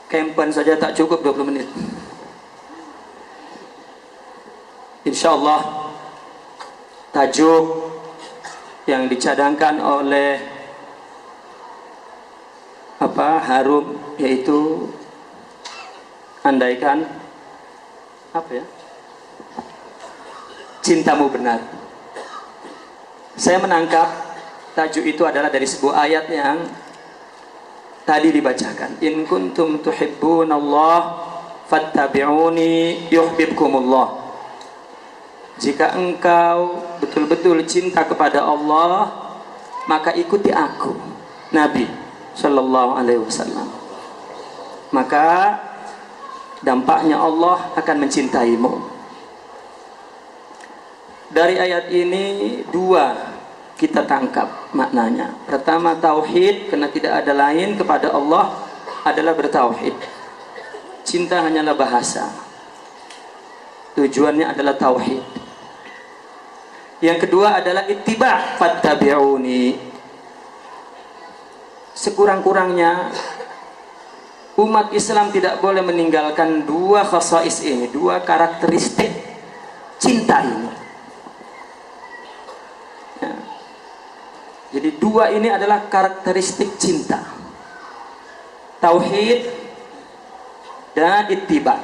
Kempen saja tak cukup 20 menit. Insyaallah tajuk yang dicadangkan oleh Harum yaitu andaikan cintamu benar. Saya menangkap tajuk itu adalah dari sebuah ayat yang tadi dibacakan. In kuntum tuhibbunallah fattabi'uni yuhibbukumullah. Jika engkau betul-betul cinta kepada Allah, maka ikuti aku, Nabi Sallallahu Alaihi Wasallam. Maka dampaknya Allah akan mencintaimu. Dari ayat ini dua kita tangkap maknanya. Pertama, tauhid, karena tidak ada lain kepada Allah adalah bertauhid. Cinta hanyalah bahasa, tujuannya adalah tauhid. Yang kedua adalah ittiba', fattabi'uni. Sekurang-kurangnya umat Islam tidak boleh meninggalkan dua khasais ini, dua karakteristik cinta ini. Ya. Jadi dua ini adalah karakteristik cinta, tauhid dan ittiba'.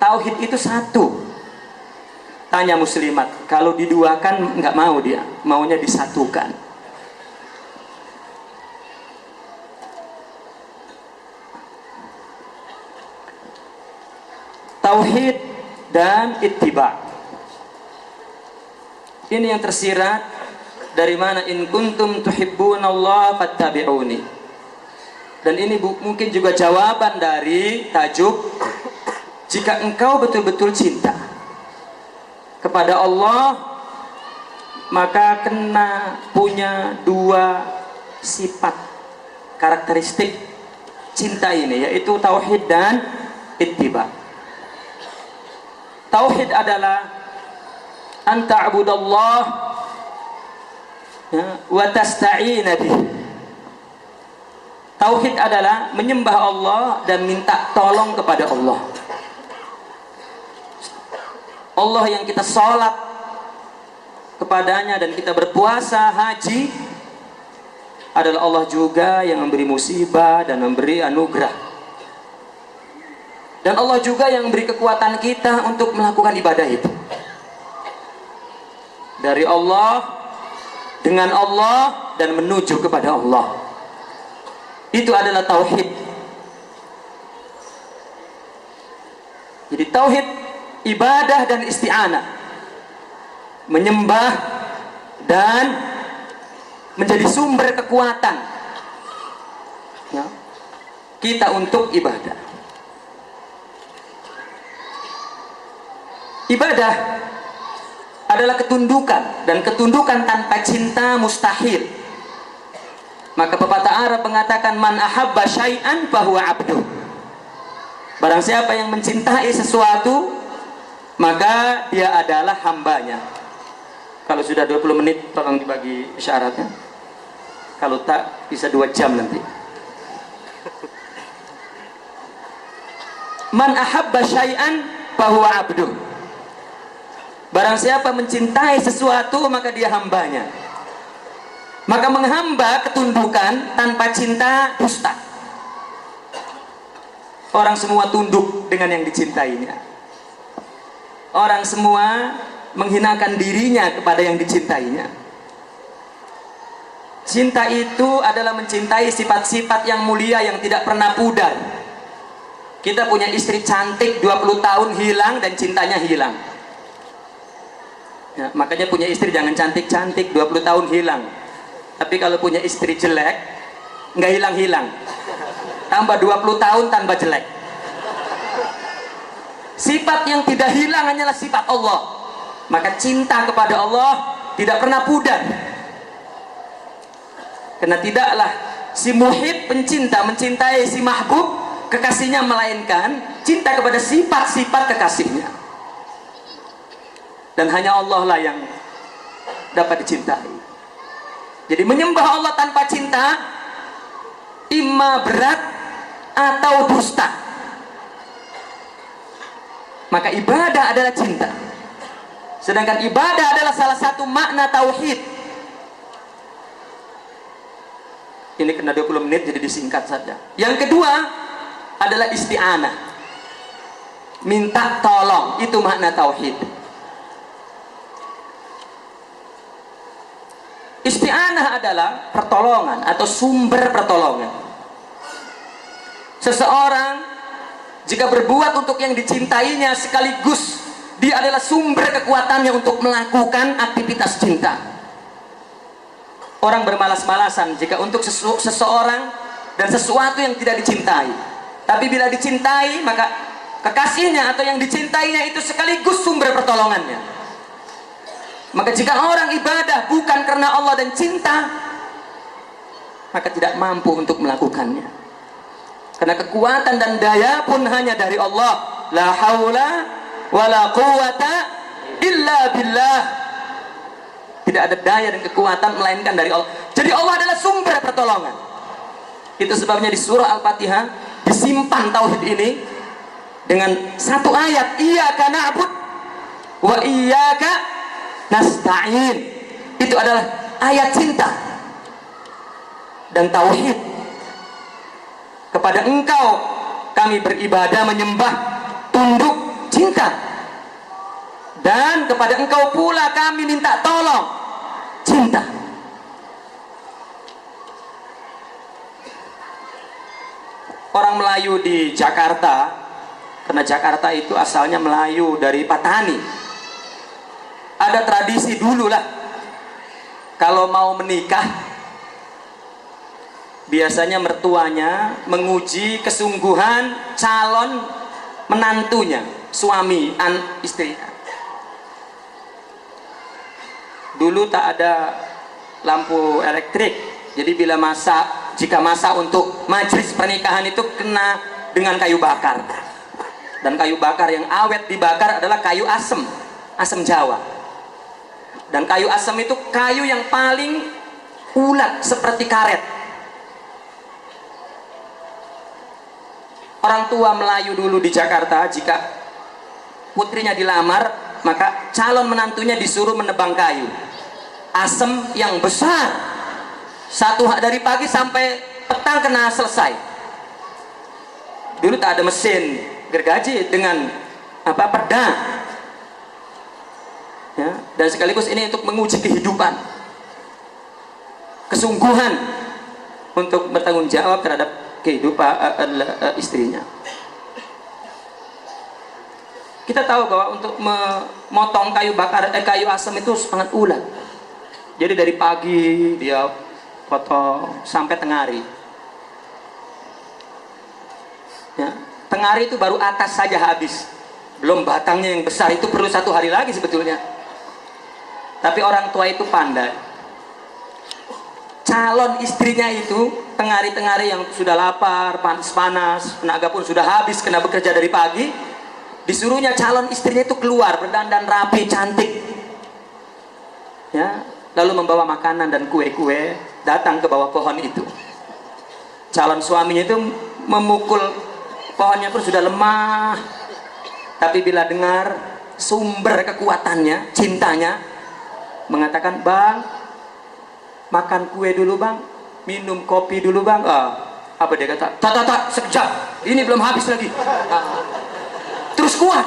Tauhid itu satu. Tanya muslimat, kalau diduakan nggak mau dia, maunya disatukan. Tauhid dan ittiba'. Ini yang tersirat dari mana? In kuntum tuhibbunallaha fattabi'uni. Dan ini mungkin juga jawaban dari tajuk jika engkau betul-betul cinta kepada Allah, maka kena punya dua sifat karakteristik cinta ini, yaitu tauhid dan ittiba'. Tauhid adalah anta'budallah wa tasta'ina bih. Tauhid adalah menyembah Allah dan minta tolong kepada Allah. Allah yang kita sholat kepadanya dan kita berpuasa, haji, adalah Allah juga yang memberi musibah dan memberi anugerah. Dan Allah juga yang memberi kekuatan kita untuk melakukan ibadah itu. Dari Allah, dengan Allah, dan menuju kepada Allah. Itu adalah tauhid. Jadi tauhid, ibadah dan isti'anah. Menyembah dan menjadi sumber kekuatan kita untuk ibadah. Ibadah adalah ketundukan, dan ketundukan tanpa cinta mustahil. Maka pepatah Arab mengatakan man ahabba syai'an fahuwa abduh. Barang siapa yang mencintai sesuatu, maka dia adalah hambanya. Kalau sudah 20 menit tolong dibagi isyaratnya. Kalau tak bisa 2 jam nanti. Man ahabba syai'an fahuwa abduh. Barang siapa mencintai sesuatu, maka dia hambanya. Maka menghamba, ketundukan tanpa cinta dusta. Orang semua tunduk dengan yang dicintainya. Orang semua menghinakan dirinya kepada yang dicintainya. Cinta itu adalah mencintai sifat-sifat yang mulia yang tidak pernah pudar. Kita punya istri cantik 20 tahun hilang dan cintanya hilang. Ya, makanya punya istri jangan cantik-cantik 20 tahun hilang. Tapi kalau punya istri jelek, nggak hilang-hilang. Tambah 20 tahun tanpa jelek. Sifat yang tidak hilang hanyalah sifat Allah. Maka cinta kepada Allah tidak pernah pudar. Karena tidaklah si muhib pencinta mencintai si mahbub kekasihnya, melainkan cinta kepada sifat-sifat kekasihnya. Dan hanya Allah lah yang dapat dicintai. Jadi menyembah Allah tanpa cinta imma berat atau dusta. Maka ibadah adalah cinta. Sedangkan ibadah adalah salah satu makna tauhid. Ini kena 20 menit jadi disingkat saja. Yang kedua adalah isti'anah. Minta tolong, itu makna tauhid. Isti'anah adalah pertolongan atau sumber pertolongan. Seseorang jika berbuat untuk yang dicintainya sekaligus dia adalah sumber kekuatannya untuk melakukan aktivitas cinta. Orang bermalas-malasan jika untuk seseorang dan sesuatu yang tidak dicintai. Tapi bila dicintai, maka kekasihnya atau yang dicintainya itu sekaligus sumber pertolongannya. Maka jika orang ibadah bukan karena Allah dan cinta, maka tidak mampu untuk melakukannya. Karena kekuatan dan daya pun hanya dari Allah. La haula wala quwata illa billah. Tidak ada daya dan kekuatan melainkan dari Allah. Jadi Allah adalah sumber pertolongan. Itu sebabnya di surah Al-Fatihah disimpan tauhid ini dengan satu ayat, iyyaka na'bud wa iyyaka nasta'in. Itu adalah ayat cinta dan tauhid. Kepada Engkau kami beribadah, menyembah, tunduk, cinta. Dan kepada Engkau pula kami minta tolong, cinta. Orang Melayu di Jakarta, karena Jakarta itu asalnya Melayu dari Patani, ada tradisi dulu lah, kalau mau menikah biasanya mertuanya menguji kesungguhan calon menantunya, suami istri. Dulu tak ada lampu elektrik, jadi jika masak untuk majelis pernikahan itu kena dengan kayu bakar. Dan kayu bakar yang awet dibakar adalah kayu asem, asem Jawa. Dan kayu asem itu kayu yang paling ulat seperti karet. Orang tua Melayu dulu di Jakarta, jika putrinya dilamar, maka calon menantunya disuruh menebang kayu asem yang besar, dari pagi sampai petang kena selesai. Dulu tak ada mesin gergaji dengan pedang ya, dan sekaligus ini untuk menguji kehidupan, kesungguhan untuk bertanggung jawab terhadap kehidupan istrinya. Kita tahu bahwa untuk memotong kayu asam itu sangat ulat. Jadi dari pagi dia potong sampai tengari. Ya, tengari itu baru atas saja habis, belum batangnya yang besar, itu perlu 1 hari lagi sebetulnya. Tapi orang tua itu pandai. Calon istrinya itu tengari-tengari yang sudah lapar, panas, tenaga pun sudah habis kena bekerja dari pagi, disuruhnya calon istrinya itu keluar berdandan rapi, cantik, ya, lalu membawa makanan dan kue-kue datang ke bawah pohon itu. Calon suaminya itu memukul pohonnya pun sudah lemah, tapi bila dengar sumber kekuatannya, cintanya, mengatakan, "Bang, makan kue dulu bang, minum kopi dulu bang." Apa dia kata? Tak, sekejap, ini belum habis lagi. Terus kuat.